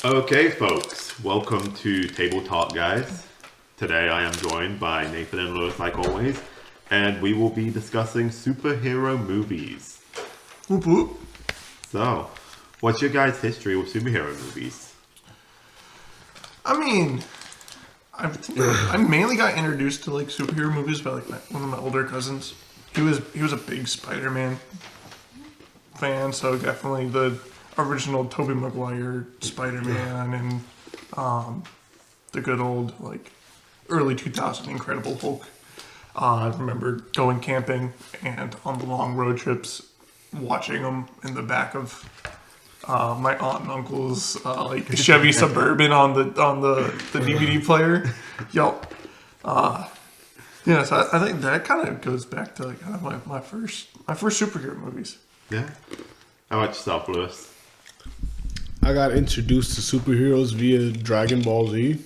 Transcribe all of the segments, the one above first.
Okay, folks, welcome to Table Talk, guys. Today I am joined by Nathan and Lewis, like always, and we will be discussing superhero movies. Whoop whoop. So, what's your guys' history with superhero movies? I mean, I mainly got introduced to like superhero movies by like one of my older cousins. He was a big Spider-Man fan, so definitely the original Tobey Maguire Spider-Man and the good old like early 2000 Incredible Hulk. I remember going camping and on the long road trips, watching them in the back of my aunt and uncle's like Chevy Suburban on the DVD player. Yup. Yeah, so I think that kind of goes back to like kind of my first superhero movies. Yeah. How about yourself, Lewis? I got introduced to superheroes via Dragon Ball Z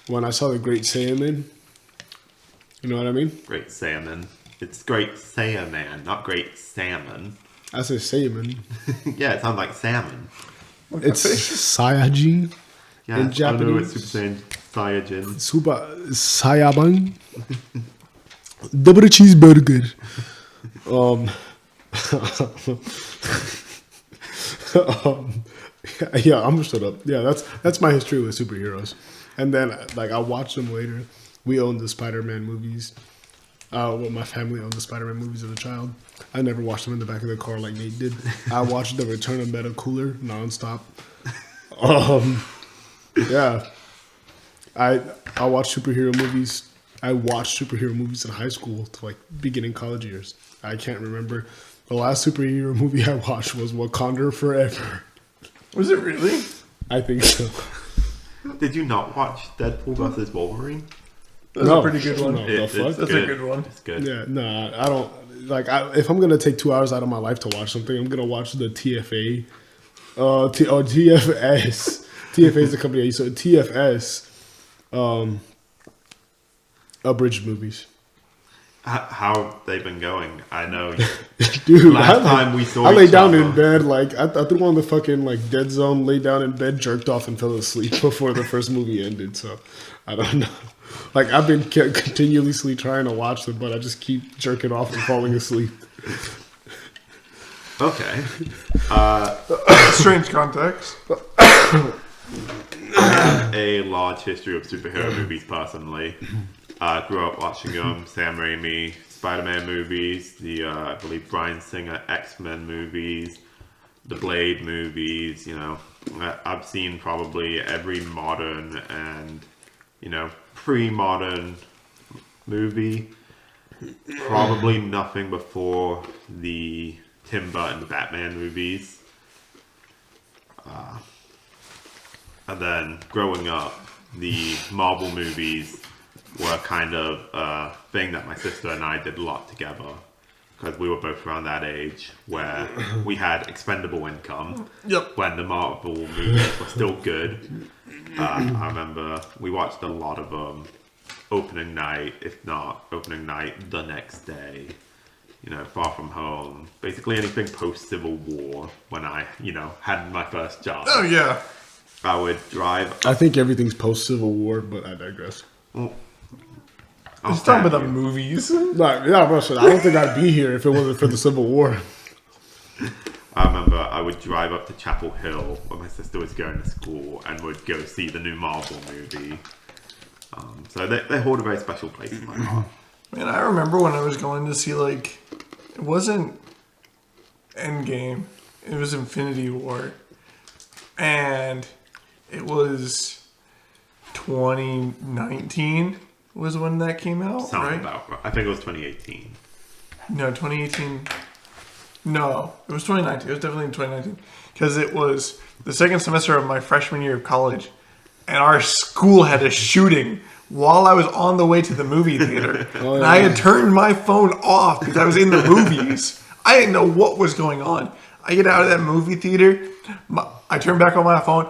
when I saw the Great Saiyaman. You know what I mean? Great Salmon. It's Great Saiyaman, not Great Salmon. I said Saiyaman. Yeah, it sounds like salmon. It's Saiyajin Yeah, in I know Japanese. it's Super Saiyan Saiyajin. Super Saiyaban. Double cheeseburger. Yeah, I'm gonna shut up. Yeah, that's my history with superheroes. And then like I watched them later. We owned the Spider-Man movies. Well, my family owned the Spider-Man movies as a child. I never watched them in the back of the car like Nate did. I watched The Return of Meta Cooler nonstop. Yeah, I watched superhero movies. I watched superhero movies in high school to like beginning college years. I can't remember. The last superhero movie I watched was Wakanda Forever. Was it really? I think so. Did you not watch Deadpool vs. Wolverine? That's a pretty good one. No, the fuck? That's a good one. It's good. Yeah, no, I don't like. If I'm gonna take 2 hours out of my life to watch something, I'm gonna watch the TFA, TFS. TFA is the company I used to. TFS, abridged movies. How have they been going? I know. Dude, Last time we saw I laid each down other. in bed like I threw on the fucking like dead zone, laid down in bed, jerked off, and fell asleep before the first movie ended. So I don't know. Like I've been continuously trying to watch them, but I just keep jerking off and falling asleep. Okay. Strange context. I have a large history of superhero movies personally. I grew up watching them, Sam Raimi, Spider-Man movies, the, I believe, Bryan Singer X-Men movies, the Blade movies, you know. I've seen probably every modern and, you know, pre-modern movie. Probably nothing before the Tim Burton Batman movies. And then growing up, the Marvel movies were kind of a thing that my sister and I did a lot together. Because we were both around that age where we had expendable income. Yep. When the Marvel movies were still good. I remember we watched a lot of them opening night, if not opening night the next day. You know, Far From Home. Basically anything post-Civil War when I, you know, had my first job. Oh yeah. I would drive. I think everything's post Civil War, but I digress. Well, Let's talk about the movies. Like, yeah, Russia. I don't think I'd be here if it wasn't for the Civil War. I remember I would drive up to Chapel Hill when my sister was going to school and would go see the new Marvel movie. So they hold a very special place in my heart. Man, I remember when I was going to see like, it wasn't Endgame, it was Infinity War, and it was 2019 was when that came out, Sounds right? about right. I think it was 2018. No, 2018. No, it was 2019. It was definitely in 2019 because it was the second semester of my freshman year of college, and our school had a shooting while I was on the way to the movie theater. Oh, And I had turned my phone off because I was in the movies. I didn't know what was going on. I get out of that movie theater. I turn back on my phone,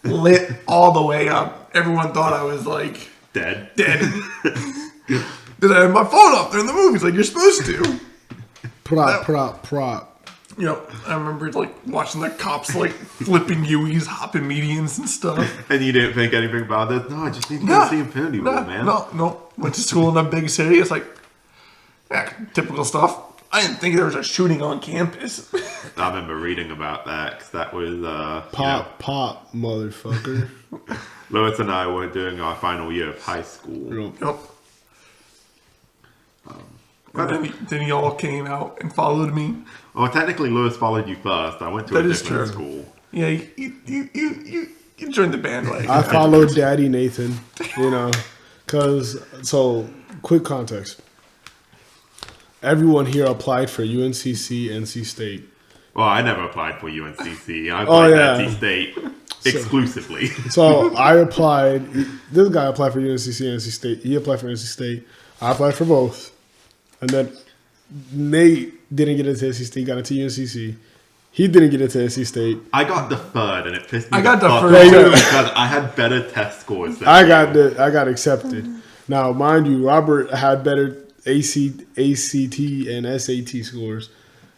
lit all the way up. Everyone thought I was like Dead. dead. Did I have my phone up there in the movies like you're supposed to? Prop. Yep, I remember like watching the cops like flipping Uis, hopping medians and stuff. And you didn't think anything about it? No, I just need to go see Infinity War, man. No. Went to school in a big city. It's like, yeah, typical stuff. I didn't think there was a shooting on campus. I remember reading about that because that was Pop, motherfucker. Lewis and I were doing our final year of high school. Yep. And then y'all came out and followed me. Well, technically, Lewis followed you first. I went to a different school. Yeah, you joined the bandwagon. I followed Daddy Nathan, so quick context. Everyone here applied for UNCC, NC State. Well, I never applied for UNCC. I applied for NC State exclusively. So I applied. This guy applied for UNCC, NC State. He applied for NC State. I applied for both. And then Nate didn't get into NC State, got into UNCC. He didn't get into NC State. I got deferred, and it pissed me I got off deferred too. because I had better test scores than I got accepted. Now, mind you, Robert had better ACT and SAT scores,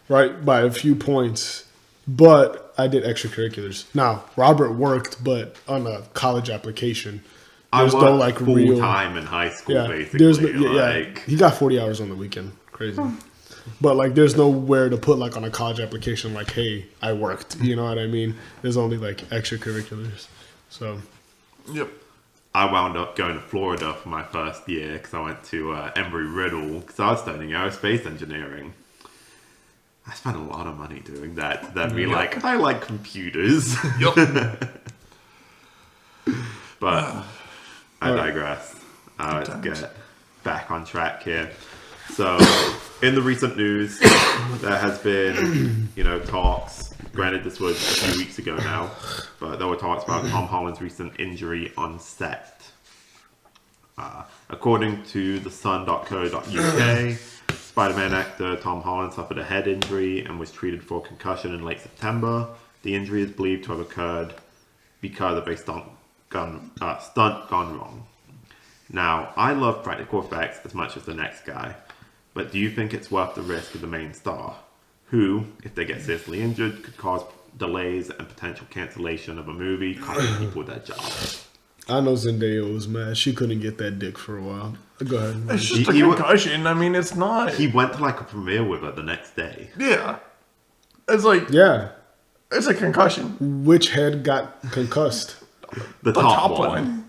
right, by a few points. But I did extracurriculars. Now, Robert worked, but on a college application. I worked full time in high school, basically. He got 40 hours on the weekend. Crazy. But, there's nowhere to put, on a college application, hey, I worked. You know what I mean? There's only, extracurriculars. So. Yep. I wound up going to Florida for my first year because I went to Embry-Riddle because I was studying aerospace engineering. I spent a lot of money doing that. Then be I like computers. Yep. But I digress. Let's get back on track here. So, in the recent news, there has been, talks. Granted, this was a few weeks ago now, but there were talks about Tom Holland's recent injury on set. According to thesun.co.uk, Spider-Man actor Tom Holland suffered a head injury and was treated for concussion in late September. The injury is believed to have occurred because of a stunt gone wrong. Now, I love practical effects as much as the next guy, but do you think it's worth the risk of the main star, who, if they get seriously injured, could cause delays and potential cancellation of a movie, costing people their jobs? I know Zendaya was mad. She couldn't get that dick for a while. Go ahead. It's just a concussion. I mean, it's not. He went to a premiere with her the next day. Yeah. It's yeah. It's a concussion. Which head got concussed? The top one.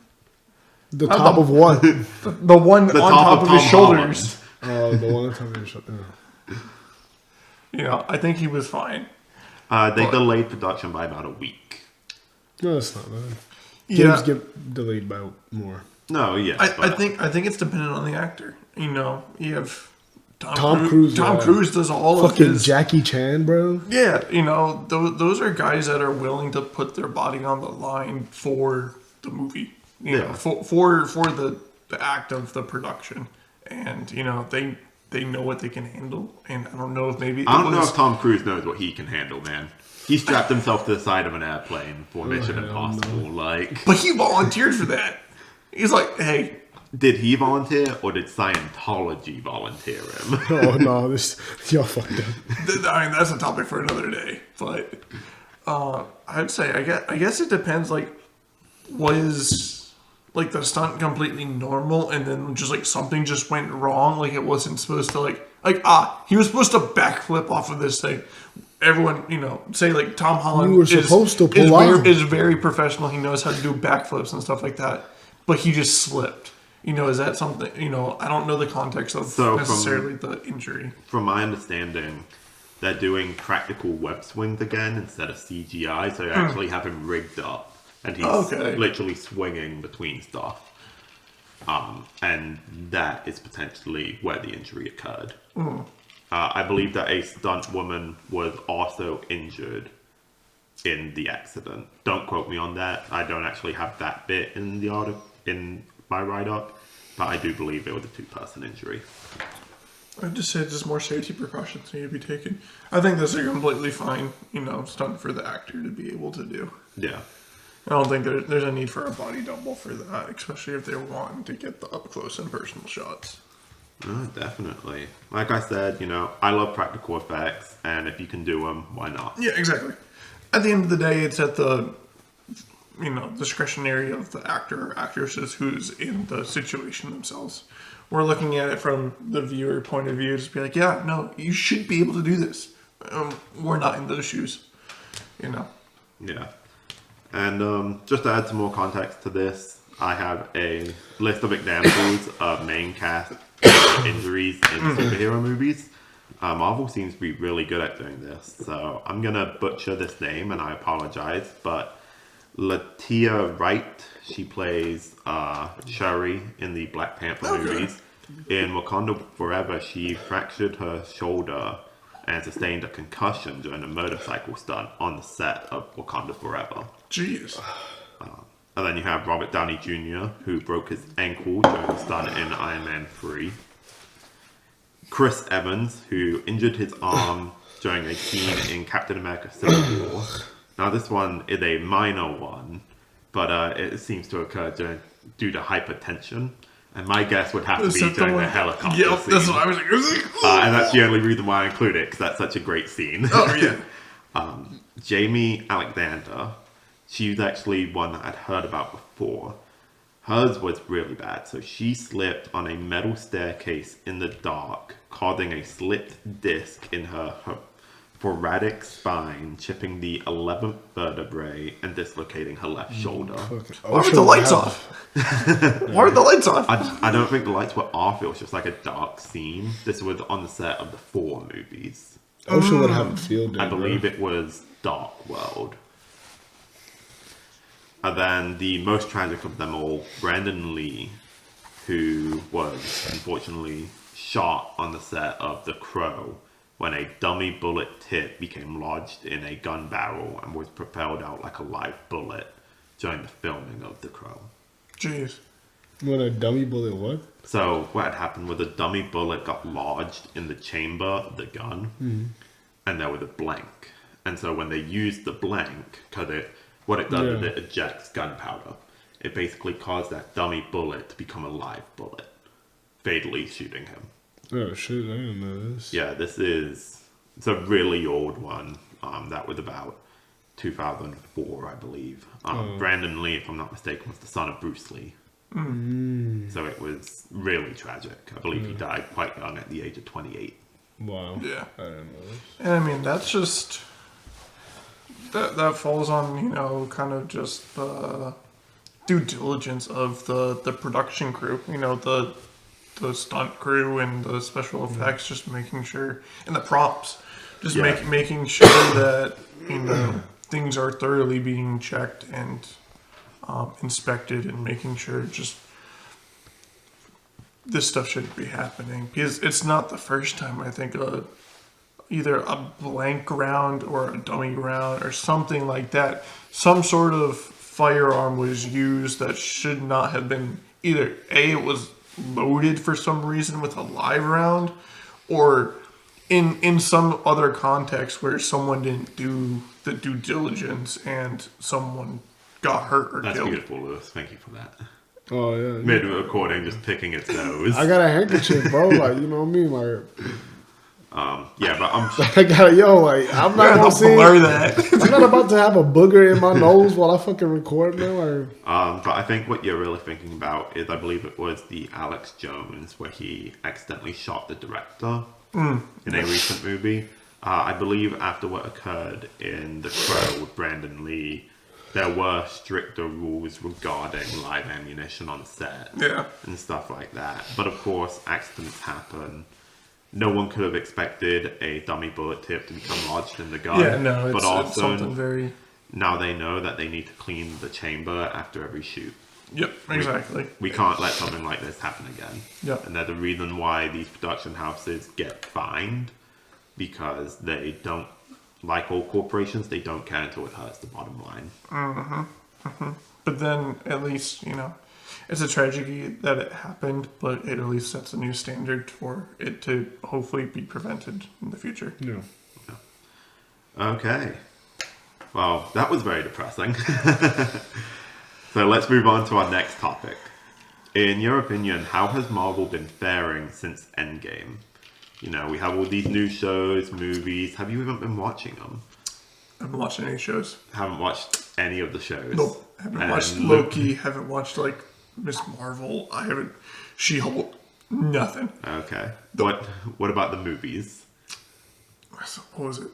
The top of what? The one on top of his shoulders. Oh, the one on top of his shoulders. I think he was fine. They delayed production by about a week. No, that's not bad. Yeah. Games get delayed by more. No, yes. I think it's dependent on the actor. You have Tom Cruise. Tom Cruise does all of fucking his. Jackie Chan, bro. Yeah, those are guys that are willing to put their body on the line for the movie. You know, for the act of the production, and they know what they can handle. And I don't know if I don't know if Tom Cruise knows what he can handle, man. He strapped himself to the side of an airplane for Mission Impossible, But he volunteered for that. He's like, hey. Did he volunteer, or did Scientology volunteer him? Oh no, y'all fucked up. I mean, that's a topic for another day. But I'd say, I guess it depends. Was the stunt completely normal, and then just something just went wrong? It wasn't supposed to he was supposed to backflip off of this thing. Everyone, say Tom Holland. You were supposed to pull out. Is very professional. He knows how to do backflips and stuff like that. But he just slipped. Is that something? I don't know the context of necessarily the injury. From my understanding, they're doing practical web swings again instead of CGI. So they actually have him rigged up, and he's literally swinging between stuff. And that is potentially where the injury occurred. I believe that a stunt woman was also injured in the accident. Don't quote me on that. I don't actually have that bit in the article in my write-up, but I do believe it was a two-person injury. I'd just say just more safety precautions need to be taken. I think this is a completely fine, stunt for the actor to be able to do. Yeah. I don't think there's a need for a body double for that, especially if they're wanting to get the up-close and personal shots. No, definitely. Like I said, I love practical effects, and if you can do them, why not? Yeah, exactly. At the end of the day, it's at the discretionary of the actor or actresses who's in the situation themselves. We're looking at it from the viewer point of view, just be like, yeah, no, you should be able to do this. We're not in those shoes, Yeah. And just to add some more context to this, I have a list of examples of main cast injuries in superhero movies. Marvel seems to be really good at doing this, so I'm gonna butcher this name, and I apologize, but Latia Wright, she plays Shuri in the Black Panther movies. In Wakanda Forever, she fractured her shoulder and sustained a concussion during a motorcycle stunt on the set of Wakanda Forever. Jeez. And then you have Robert Downey Jr., who broke his ankle during a stunt in Iron Man 3. Chris Evans, who injured his arm during a scene in Captain America Civil War. Now, this one is a minor one, but it seems to occur due to hypertension. And my guess would have to be during the helicopter scene. That's what I was like. And that's the only reason why I include it, because that's such a great scene. Oh, yeah. Jamie Alexander, she was actually one that I'd heard about before. Hers was really bad. So she slipped on a metal staircase in the dark, causing a slipped disc in her thoracic spine, chipping the 11th vertebrae and dislocating her left shoulder. Why were the lights off? Why were the lights off? I don't think the lights were off. It was just like a dark scene. This was on the set of the 4 movies. Ocean would have a field day. I believe it was Dark World. And then the most tragic of them all, Brandon Lee, who was unfortunately shot on the set of The Crow when a dummy bullet tip became lodged in a gun barrel and was propelled out like a live bullet during the filming of The Crow. Jeez. When a dummy bullet what? So what had happened was a dummy bullet got lodged in the chamber of the gun, and there was a blank. And so when they used the blank, because what it does is it ejects gunpowder. It basically caused that dummy bullet to become a live bullet, fatally shooting him. Oh shit, I didn't know this. Yeah, it's a really old one. That was about 2004, I believe. Brandon Lee, if I'm not mistaken, was the son of Bruce Lee. So it was really tragic. I believe he died quite young at the age of 28. Wow. Yeah. I didn't know this. And I mean, that's just... That falls on, kind of just the due diligence of the production crew. The stunt crew and the special effects, just making sure... And the props. Just making sure that, things are thoroughly being checked and inspected, and making sure just this stuff shouldn't be happening. Because it's not the first time, I think, either a blank round or a dummy round or something like that. Some sort of firearm was used that should not have been either it was loaded for some reason with a live round, or in some other context where someone didn't do the due diligence and someone got hurt or That's killed. beautiful, Lewis. Thank you for that. Oh yeah. Mid-recording, just picking its nose. I got a handkerchief, bro. Like, you know what I mean? Like, Yeah, but I got I'm not gonna see. Blur that. I'm not about to have a booger in my nose while I fucking record now. Or but I think what you're really thinking about is, I believe it was the Alex Jones where he accidentally shot the director in a recent movie. I believe after what occurred in The Crow with Brandon Lee, there were stricter rules regarding live ammunition on set and stuff like that. But of course, accidents happen. No one could have expected a dummy bullet tip to become lodged in the gun. Yeah, no, but it's also, something very... now they know that they need to clean the chamber after every shoot. Yep, exactly. We can't let something like this happen again. Yep. And there's a reason why these production houses get fined, because they don't, like all corporations, they don't care until it hurts the bottom line. But then, at least, it's a tragedy that it happened, but it at least sets a new standard for it to hopefully be prevented in the future. yeah. Okay. Well, that was very depressing. So let's move on to our next topic. In your opinion, how has Marvel been faring since Endgame? You know, we have all these new shows, movies. Have you even been watching them? I haven't watched any shows. Haven't watched any of the shows. Nope. Haven't And watched Loki. Haven't watched like Miss Marvel. I haven't. She-Hulk. Nothing. Okay. What about the movies? What was it?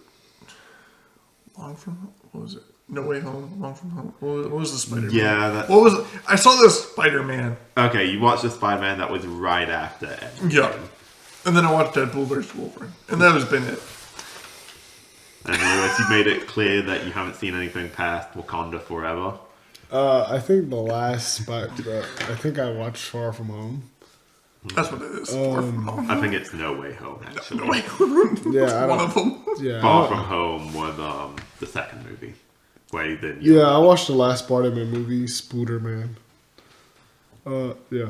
What was it? No Way Home. Long From Home. What was the Spider-Man? Yeah, that. What was it? I saw this Spider-Man. Okay, you watched the Spider-Man that was right after Endgame. Yeah. And then I watched Deadpool vs. Wolverine. And that has been it. And Lewis, you made it clear that you haven't seen anything past Wakanda Forever. I think the last spot. I think I watched Far From Home. That's what it is. Far From Home. I think it's No Way Home, actually. No Way Home. Yeah, One of them. Yeah, Far From Home was the second movie. Where he did. Yeah, I watched the last Spider-Man movie, Spooderman. Yeah.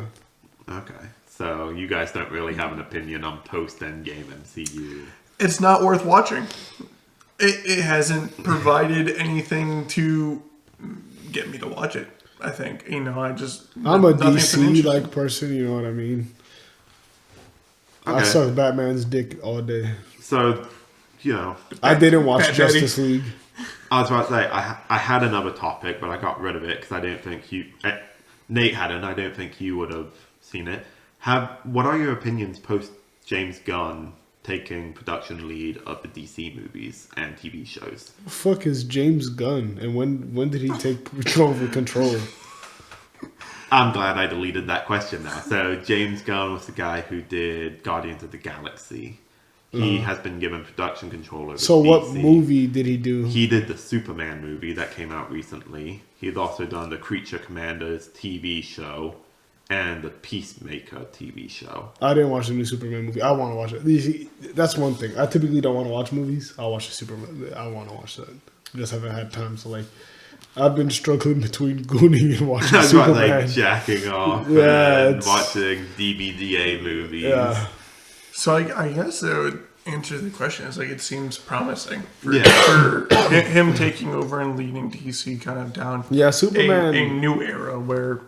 Okay, so you guys don't really have an opinion on post-Endgame MCU. It's not worth watching. It hasn't provided anything to get me to watch it. I think I'm a DC like person. You know what I mean? Okay. I suck Batman's dick all day. So, you know, I didn't watch Bad Justice League. I was about to say I had another topic, but I got rid of it because I didn't think Nate hadn't. I don't think you would have seen it. What are your opinions post James Gunn taking production lead of the DC movies and TV shows? The fuck is James Gunn, and when did he take over control? I'm glad I deleted that question now. So James Gunn was the guy who did Guardians of the Galaxy. He has been given production control over So DC. what movie did he do? He did the Superman movie that came out recently. He's also done the Creature Commanders TV show and the Peacemaker TV show. I didn't watch the new Superman movie. I want to watch it. You see, that's one thing. I typically don't want to watch movies. I'll watch the Superman. I want to watch that. I just haven't had time to like. I've been struggling between Gooning and watching That's Superman. like jacking off Yeah, and it's- watching DBDA movies. Yeah. So I guess that would answer the question. It's like it seems promising for him taking over and leading DC kind of down Yeah, Superman. a new era where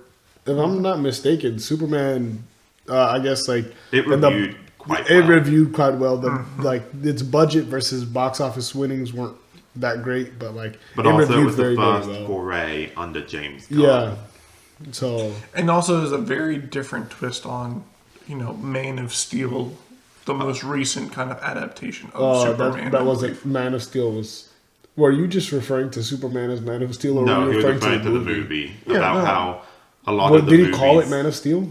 If I'm not mistaken, Superman. I guess like It in the- reviewed quite It well. reviewed quite well. The like its budget versus box office winnings weren't that great, but like But it also it reviewed was the very, very first well. foray under James Gunn. Yeah. So and also there's a very different twist on Man of Steel, the most recent kind of adaptation of Superman. that I wasn't Man of Steel. Were you just referring to Superman as Man of Steel, or No, were he you was referring referring to the movie Yeah, about no. how a lot What of the did movies... he call it? Man of Steel?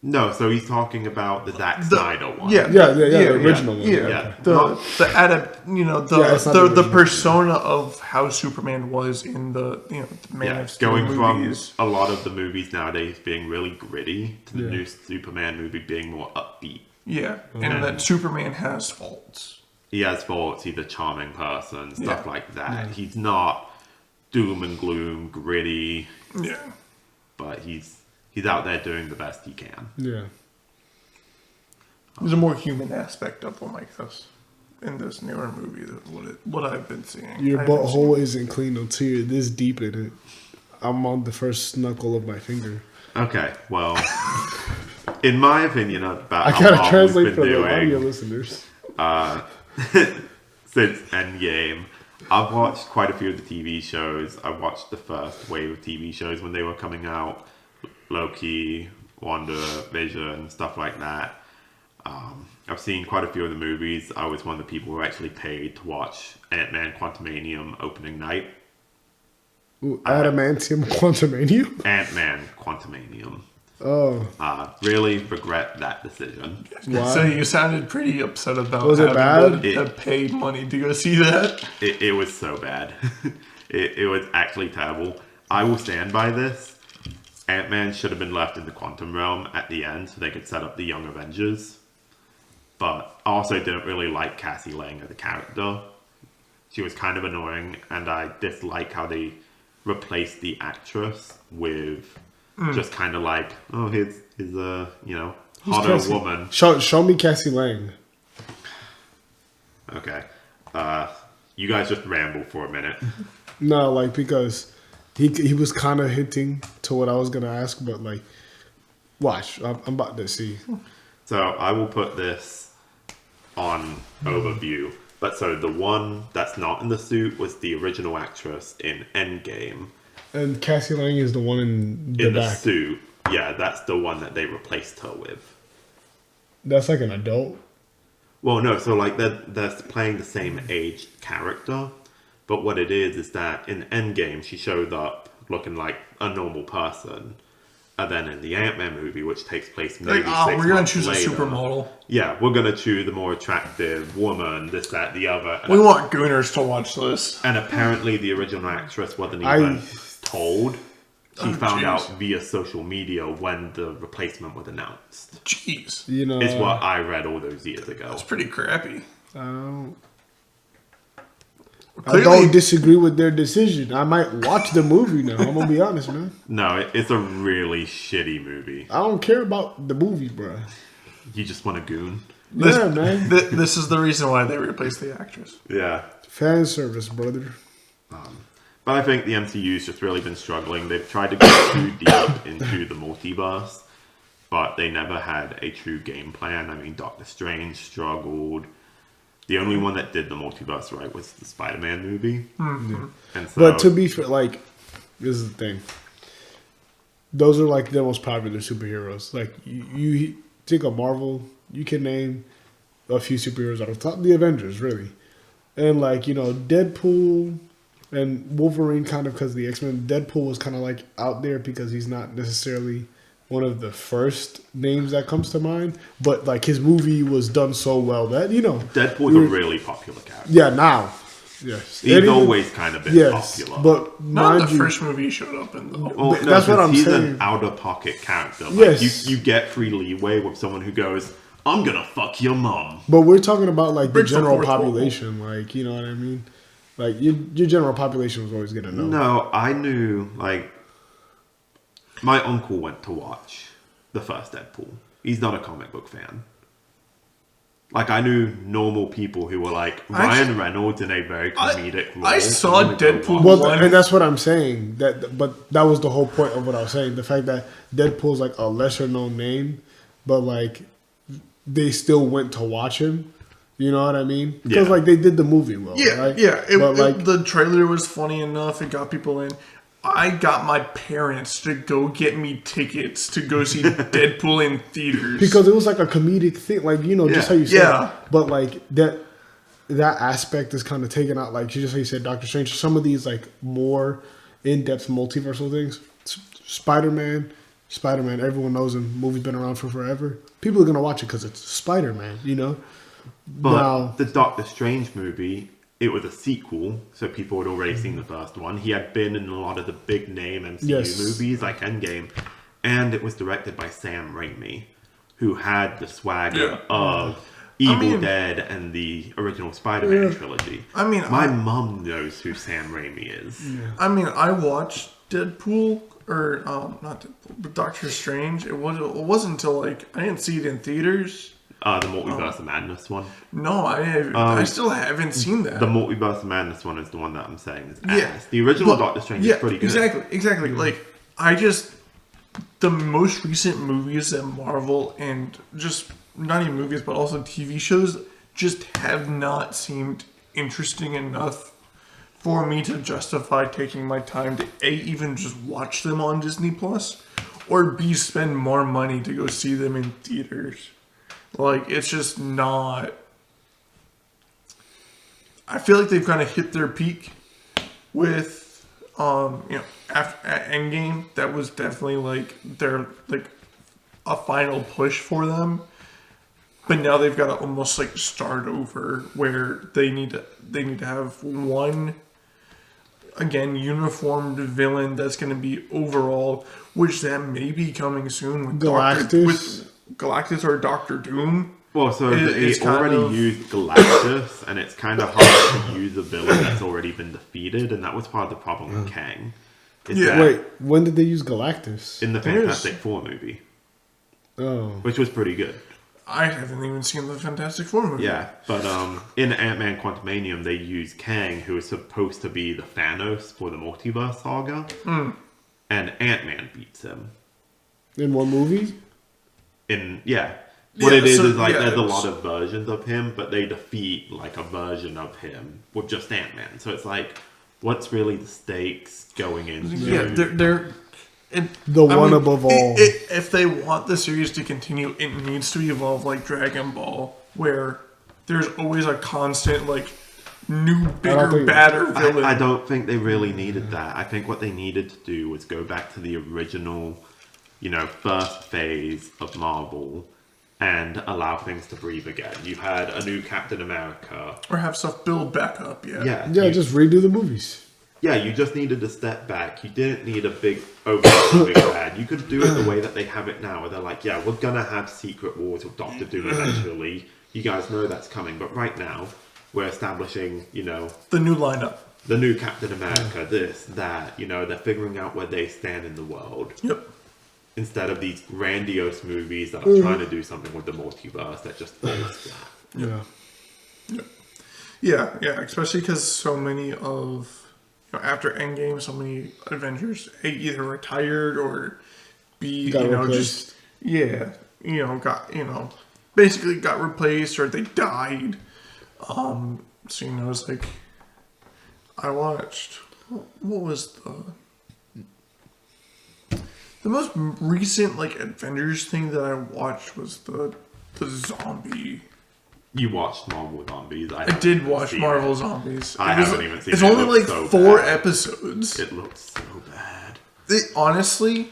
No, so he's talking about the Zack Snyder one. The original one. Yeah, Yeah. the it's not the the original. persona of how Superman was in the the Man Yeah, of Steel going movies. from a lot of the movies nowadays being really gritty to the Yeah. new Superman movie being more upbeat. Yeah, and that Superman has faults. He has faults, he's a charming person, stuff Yeah. like that. He's not doom and gloom, gritty, Yeah, but he's out there doing the best he can. Yeah. there's a more human aspect of him, I guess, in this newer movie than what I've been seeing. Your I haven't butthole isn't clean until you're this deep in it. I'm on the first knuckle of my finger. Okay, well, in my opinion about I how gotta Marvel's translate been for the doing audio listeners. since Endgame, I've watched quite a few of the TV shows. I watched the first wave of TV shows when they were coming out. Loki, WandaVision, stuff like that. I've seen quite a few of the movies. I was one of the people who actually paid to watch Ant-Man Quantumanium opening night. Ooh, adamantium quantumanium? Ant-Man Quantumanium. Oh. Really regret that decision. Why? So you sounded pretty upset about Was it having bad? to pay money to go see that. It was so bad. it was actually terrible. I will stand by this. Ant-Man should have been left in the quantum realm at the end so they could set up the Young Avengers. But I also didn't really like Cassie Lang as a character. She was kind of annoying, and I dislike how they replaced the actress with just kind of like, oh, here's a, hotter Cassie? woman. Show me Cassie Lang. Okay. You guys just ramble for a minute. No, like because he was kind of hinting to what I was gonna ask, but like Watch. I'm about to see. So I will put this on overview. But so the one that's not in the suit was the original actress in Endgame. And Cassie Lang is the one in the In the back. suit, yeah, that's the one that they replaced her with. That's like an adult. Well, no, so like they're playing the same age character, but what it is that in Endgame she showed up looking like a normal person, and then in the Ant-Man movie, which takes place maybe Like, six we're gonna months choose later, a supermodel. yeah, we're gonna choose the more attractive woman, this, that, the other, and, We want gooners to watch this. and apparently the original actress wasn't I- even told. She Oh, found jeez. out via social media when the replacement was announced. Jeez, You know. It's what I read all those years ago. that's pretty crappy. I Clearly- don't disagree with their decision. I might watch the movie now. I'm gonna be honest, man. No, it's a really shitty movie. I don't care about the movie, bro. You just want a goon. Yeah, man. This is the reason why they replaced the actress. Yeah. Fan service, brother. But I think the MCU's just really been struggling. They've tried to go too deep into the multiverse, but they never had a true game plan. I mean, Doctor Strange struggled. The only one that did the multiverse right was the Spider-Man movie. Mm-hmm. And so, But to be fair, like, this is the thing. Those are like the most popular superheroes. Like, you think of Marvel, you can name a few superheroes out of top. The Avengers, really. And like, you know, Deadpool and Wolverine kind of because the X-Men. Deadpool was kind of like out there because he's not necessarily one of the first names that comes to mind. But like his movie was done so well that, you know. Deadpool's a really popular character. Yeah, now. Yes. He's And even- always kind of been yes, popular. but Not mind the you, first movie he showed up in, though. Well, But that's what 'cause I'm he's saying. an out-of-pocket character. Like, Yes. you get free leeway with someone who goes, I'm gonna fuck your mom. But we're talking about like the Breaks the general fourth wall. population, like you know what I mean. Like your general population was always gonna know. No, I knew, like, my uncle went to watch the first Deadpool. He's not a comic book fan. Like, I knew normal people who were like, Ryan Reynolds in a very comedic role. I saw I'm gonna go Deadpool watch Well, one- and that's what I'm saying. But that was the whole point of what I was saying. The fact that Deadpool's like a lesser known name, but like they still went to watch him. You know what I mean? Because Yeah. like they did the movie well. Yeah, right? yeah. But like The trailer was funny enough. It got people in. I got my parents to go get me tickets to go see Deadpool in theaters. because it was like a comedic thing, like you know, just how you said. Yeah. But like that aspect is kind of taken out. Like just how you said, Doctor Strange. Some of these like more in-depth multiversal things. Spider-Man. Everyone knows him. Movie's been around for forever. People are gonna watch it because it's Spider-Man. You know. But Now- the Doctor Strange movie, it was a sequel, so people had already seen the first one. He had been in a lot of the big name MCU Yes. movies, like Endgame, and it was directed by Sam Raimi, who had the swagger Yeah. of Evil mean- Dead and the original Spider-Man Yeah. trilogy. I mean, my mom knows who Sam Raimi is. I mean, I watched Deadpool or not Deadpool, but Doctor Strange. It wasn't until like I didn't see it in theaters. The Multiverse of Madness one. No, I still haven't seen that. The Multiverse of Madness one is the one that I'm saying is Yeah. ass. The original But- Doctor Strange is pretty good. Exactly. Like the most recent movies at Marvel and just not even movies, but also TV shows just have not seemed interesting enough for me to justify taking my time to A, even just watch them on Disney Plus, or B, spend more money to go see them in theaters. Like, it's just not. I feel like they've kind of hit their peak with, after at Endgame. That was definitely like their like a final push for them. But now they've got to almost like start over, where they need to have one again uniformed villain that's going to be overall, which that may be coming soon with Galactus? Galactus or Doctor Doom. Well, so It's they kind already of- used Galactus, and it's kind of hard to use a villain that's already been defeated, and that was part of the problem with Kang. Is Yeah. that Wait, when did they use Galactus? in the There's- Fantastic Four movie, Oh, which was pretty good. I haven't even seen the Fantastic Four movie. Yeah, but in Ant-Man Quantumanium, they used Kang, who was supposed to be the Thanos for the multiverse saga, and Ant-Man beats him. in one movie? What it is so, like yeah, there's a it's- lot of versions of him, but they defeat like a version of him with just Ant-Man. So it's like, what's really the stakes going into? Yeah, they're The one above all. If they want the series to continue, it needs to evolve like Dragon Ball, where there's always a constant like new, bigger, think- badder villain. I don't think they really needed that. I think what they needed to do was go back to the original, first phase of Marvel and allow things to breathe again. You had a new Captain America. Or have stuff build back up. Yeah, just redo the movies. Yeah, you just needed to step back. You didn't need a big overarching bad. You could do it the way that they have it now, where they're like, yeah, we're gonna have Secret Wars with Doctor Doom eventually. You guys know that's coming, but right now we're establishing, the new lineup. the new Captain America, this, that. They're figuring out where they stand in the world. Yep. Instead of these grandiose movies that are trying to do something with the multiverse that just falls flat. Yeah. Yeah, especially because so many of, after Endgame, so many Avengers either retired or Got replaced. basically got replaced or they died. So it's like, I watched, what was the most recent like Avengers thing that I watched was the zombie. You watched Marvel Zombies. I did watch Marvel Zombies. I haven't even seen it. It's It only looks like so 4 bad. episodes. It looks so bad. It honestly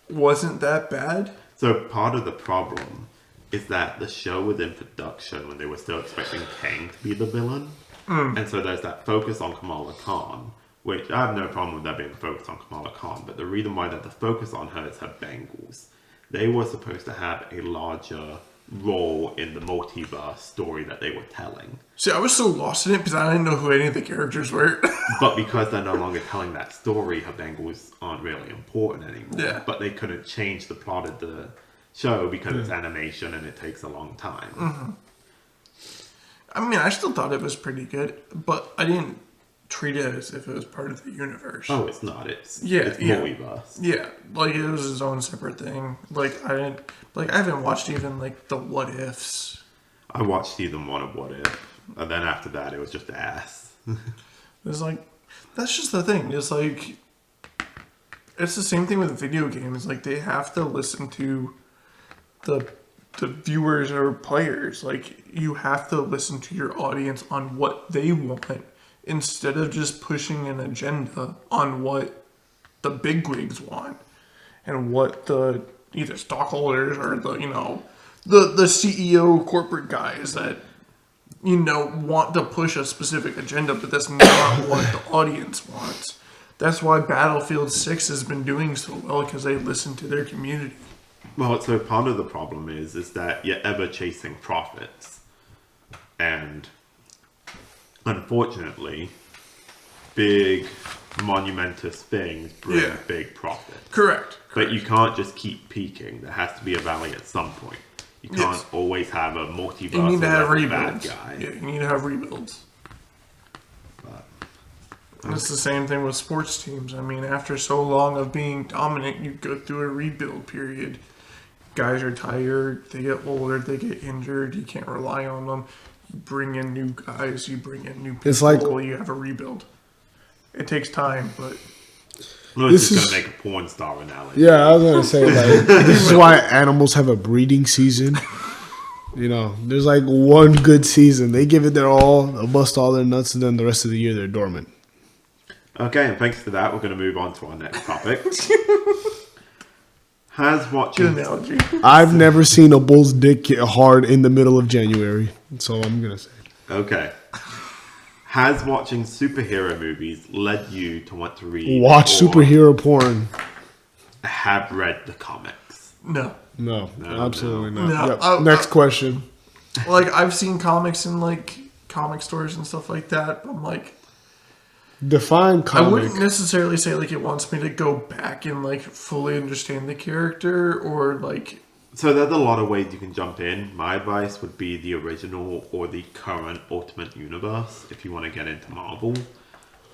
wasn't that bad. So part of the problem is that the show was in production when they were still expecting Kang to be the villain. And so there's that focus on Kamala Khan, which I have no problem with that being focused on Kamala Khan, but the reason why that the focus on her is her bangles. They were supposed to have a larger role in the multiverse story that they were telling. See, I was so lost in it because I didn't know who any of the characters were. But because they're no longer telling that story, her bangles aren't really important anymore. Yeah. But they couldn't change the plot of the show because it's animation and it takes a long time. I mean, I still thought it was pretty good, but I didn't treat it as if it was part of the universe. Oh, it's not. It's Yeah. multiverse. Yeah, like it was its own separate thing. Like I haven't watched even like the what ifs. I watched season 1 of What If, and then after that, it was just ass. It's like that's just the thing. It's like it's the same thing with video games. Like they have to listen to the viewers or players. Like you have to listen to your audience on what they want instead of just pushing an agenda on what the bigwigs want and what the either stockholders or the CEO corporate guys that want to push a specific agenda, but that's not what the audience wants. That's why Battlefield 6 has been doing so well, because they listen to their community. Well, so part of the problem is that you're ever chasing profits. And unfortunately, big, monumentous things bring Yeah. big profits. Correct. But you can't just keep peaking. There has to be a valley at some point. You can't Yes. always have a multiverse You need to have level bad rebuilds. guy. Yeah, you need to have rebuilds. But, And it's the same thing with sports teams. I mean, after so long of being dominant, you go through a rebuild period. Guys are tired, they get older, they get injured, you can't rely on them. You bring in new guys, you bring in new people, It's like- you have a rebuild. It takes time, but Louis This is is- going to make a porn star analogy. Yeah, I was gonna say like this is why animals have a breeding season. There's like one good season. They give it their all, they'll bust all their nuts, and then the rest of the year they're dormant. Okay, and thanks to that, we're going to move on to our next topic. Has good watching analogy. I've never seen a bull's dick get hard in the middle of January, so I'm gonna say Okay. Has watching superhero movies led you to want to read watch or superhero porn. have read the comics? No. No, No, absolutely no. not. No, Yep. Next question. Like, I've seen comics in, like, comic stores and stuff like that, but I'm like, Define I comic. wouldn't necessarily say, like, it wants me to go back and, like, fully understand the character or, like... So there's a lot of ways you can jump in. My advice would be the original or the current Ultimate Universe if you want to get into Marvel.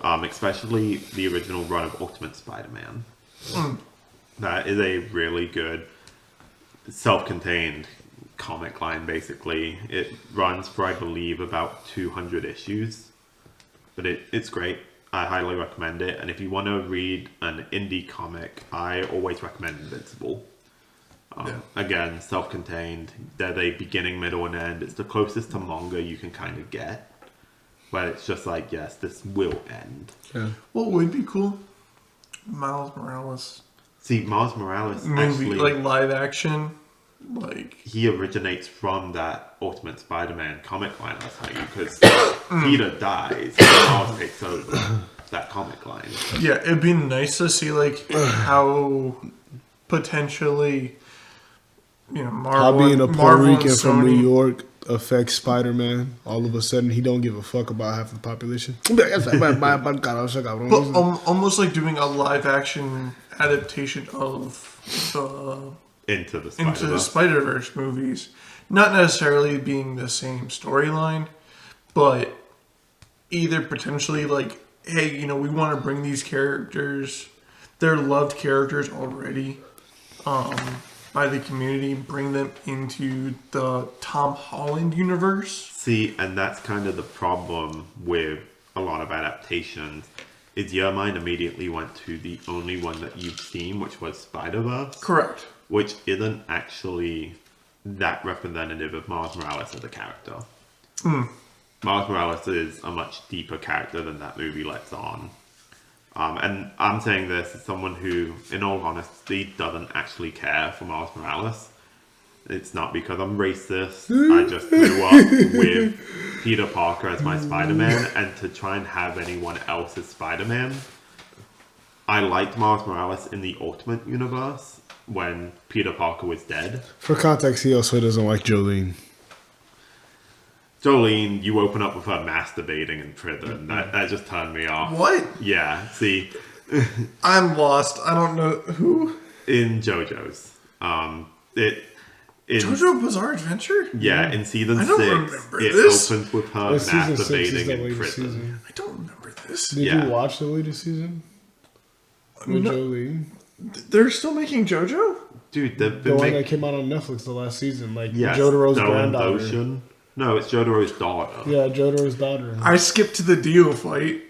Especially the original run of Ultimate Spider-Man. That is a really good... self-contained comic line, basically. It runs for, I believe, about 200 issues. But it's great. I highly recommend it. And if you want to read an indie comic, I always recommend Invincible. Again, self-contained. They're the beginning, middle, and end. It's the closest to manga you can kind of get. Where it's just like, yes, this will end. Yeah. What would be cool? Miles Morales See, Miles Morales movie, actually, like live action, like he originates from that Ultimate Spider-Man comic line, I'll tell you, because Peter dies and Miles takes over that comic line. yeah, it'd be nice to see like how potentially, you know, How Marvel, being a Puerto Marvel and Rican from New Sony- York affects Spider-Man. All of a sudden, he don't give a fuck about half the population. But almost like doing a live action adaptation of the Into the into the Spider-Verse. Spider-Verse movies. Not necessarily being the same storyline, but either potentially like, hey, you know, we want to bring these characters, they're loved characters already, by the community, bring them into the Tom Holland universe. See, and that's kind of the problem with a lot of adaptations, is your mind immediately went to the only one that you've seen, which was Spider-Verse. Correct. Which isn't actually that representative of Miles Morales as a character. Miles Morales is a much deeper character than that movie lets on. And I'm saying this as someone who, in all honesty, doesn't actually care for Miles Morales. It's not because I'm racist. I just grew up with Peter Parker as my Spider-Man, and to try and have anyone else as Spider-Man. I liked Miles Morales in the Ultimate Universe when Peter Parker was dead. For context, he also doesn't like Jolene. Jolene, you open up with her masturbating in prison. That just turned me off. What? Yeah, see, I'm lost. I don't know who. in JoJo's, in JoJo Bizarre Adventure? yeah, in season I don't 6, remember it this. opens with her Well, season 6 is masturbating the in latest prison. season. I don't remember this. Did Yeah. you watch the latest season? With No. Jolene? They're still making JoJo? Dude, they've The been one making that came out on Netflix the last season. Like, yes, Jotaro's Stolen granddaughter. Ocean. No, it's Jotaro's daughter. Yeah, Jotaro's daughter. I skipped to the Dio fight.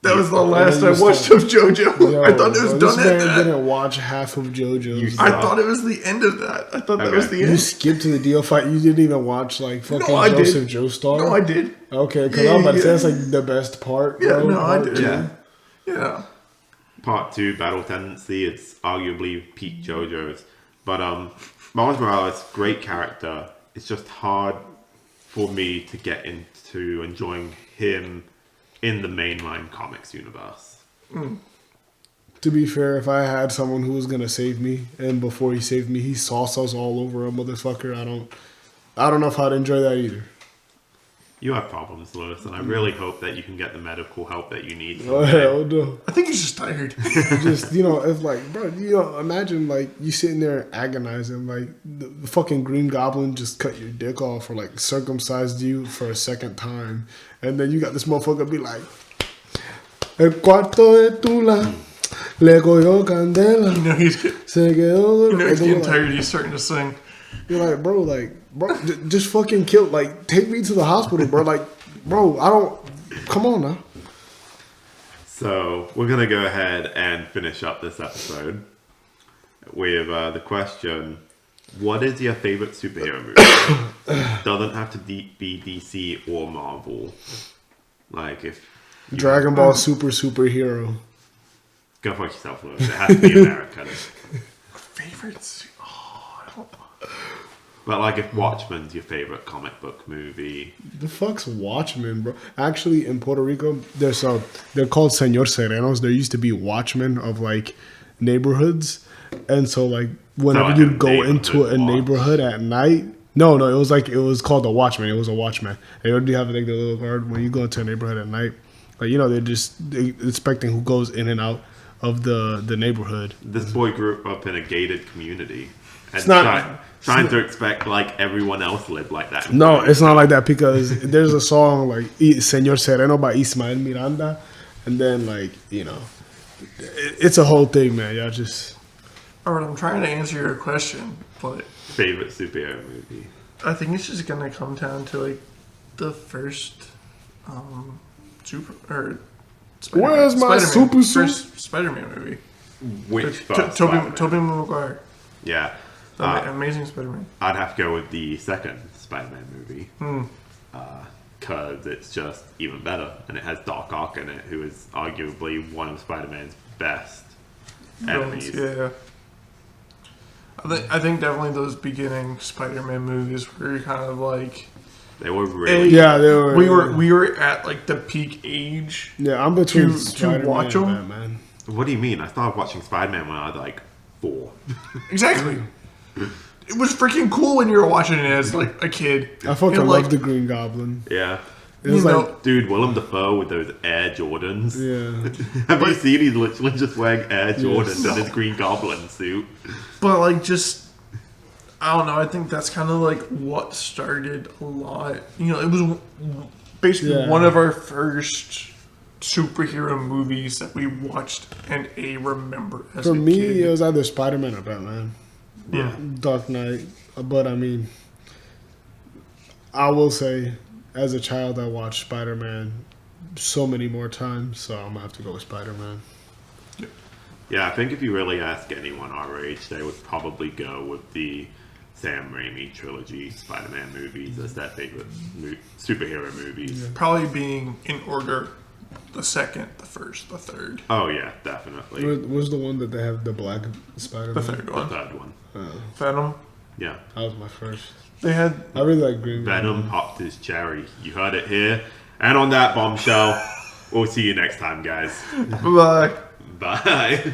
That was the last then I you watched stopped. of JoJo. Yo, I thought it was this done man at that. didn't watch half of JoJo's. You I suck. thought it was the end of that. I thought that Okay. was the You end. skipped to the deal fight. You didn't even watch like fucking I did. Joseph Joestar. No, I did. Okay, because Yeah, I was about to say yeah. that's like the best part. Yeah, bro. no, I Part did. two. Yeah. Yeah. Part 2, Battle Tendency, it's arguably peak JoJo's. But Miles Morales, great character. It's just hard for me to get into enjoying him in the mainline comics universe. To be fair, if I had someone who was gonna save me, and before he saved me, he sauced us all over a motherfucker, I don't know if I'd enjoy that either. You have problems, Lewis, and I really hope that you can get the medical help that you need. Oh someday. hell no! I think he's just tired. Just if like, bro, imagine like you sitting there agonizing, like the fucking Green Goblin just cut your dick off or like circumcised you for a second time, and then you got this motherfucker be like, el cuarto de Tula le cogió candela, You know he's se quedó. you know he's And then getting you're like- tired. He's starting to sing. You're like, bro, just fucking kill, like, take me to the hospital, bro. Like, bro, come on now. So we're gonna go ahead and finish up this episode with the question: what is your favorite superhero movie? Doesn't have to be DC or Marvel. Like if you Dragon Ball superhero. go fuck yourself, Lewis. It has to be American. Favorites? Oh, I don't know. But like if Watchmen's your favorite comic book movie, The fuck's Watchmen, bro? Actually, in Puerto Rico, they're called Señor Serenos. There used to be watchmen of like neighborhoods, and so like whenever like you'd a go into a neighborhood watch. neighborhood at night. No, it was called a watchman. It was a watchman. They already have like the little card when you go into a neighborhood at night. Like they're inspecting who goes in and out of the neighborhood. this boy grew up in a gated community. And It's not- trying to expect like everyone else lived like that. No, it's not like that because there's a song like Señor Sereno by Ismael Miranda, and then like it's a whole thing, man. Y'all just All right, I'm trying to answer your question, but Favorite superhero movie? I think it's just gonna come down to like the first super or Where's my super suit? first Spider-Man movie. Which first Toby Spider-Man? Maguire, Yeah. Amazing Spider-Man. I'd have to go with the second Spider-Man movie. Because it's just even better. And it has Doc Ock in it, who is arguably one of Spider-Man's best enemies. Yeah. I think definitely those beginning Spider-Man movies were kind of like They were really... Yeah, they were. we were at like the peak age. Yeah, I'm between to Spider-Man watch and 'em. Batman. What do you mean? I started watching Spider-Man when I was like 4. Exactly. It was freaking cool when you were watching it as like a kid. I fucking And, love like, the Green Goblin. Yeah. It was You like, know- Dude, Willem Dafoe with those Air Jordans. yeah. Have you seen he's literally just wearing Air Jordans Yes. and his Green Goblin suit? But like just I don't know, I think that's kind of like what started a lot. You know, it was basically Yeah. one of our first superhero movies that we watched and remember as For a me, kid. it was either Spider-Man or Batman. Yeah. Dark Knight. But I mean, I will say, as a child, I watched Spider-Man so many more times, so I'm gonna have to go with Spider-Man. Yeah, I think if you really ask anyone our age, they would probably go with the Sam Raimi trilogy Spider-Man movies as their favorite superhero movies. Probably being in order: the second, the first, the third. Oh yeah, definitely. What was the one that they have the black Spider-Man? The third The one, third one. Venom. Yeah. That was my first. They had I really like Green Goblin. Venom popped his cherry. You heard it here. And on that bombshell, we'll see you next time, guys. like Bye.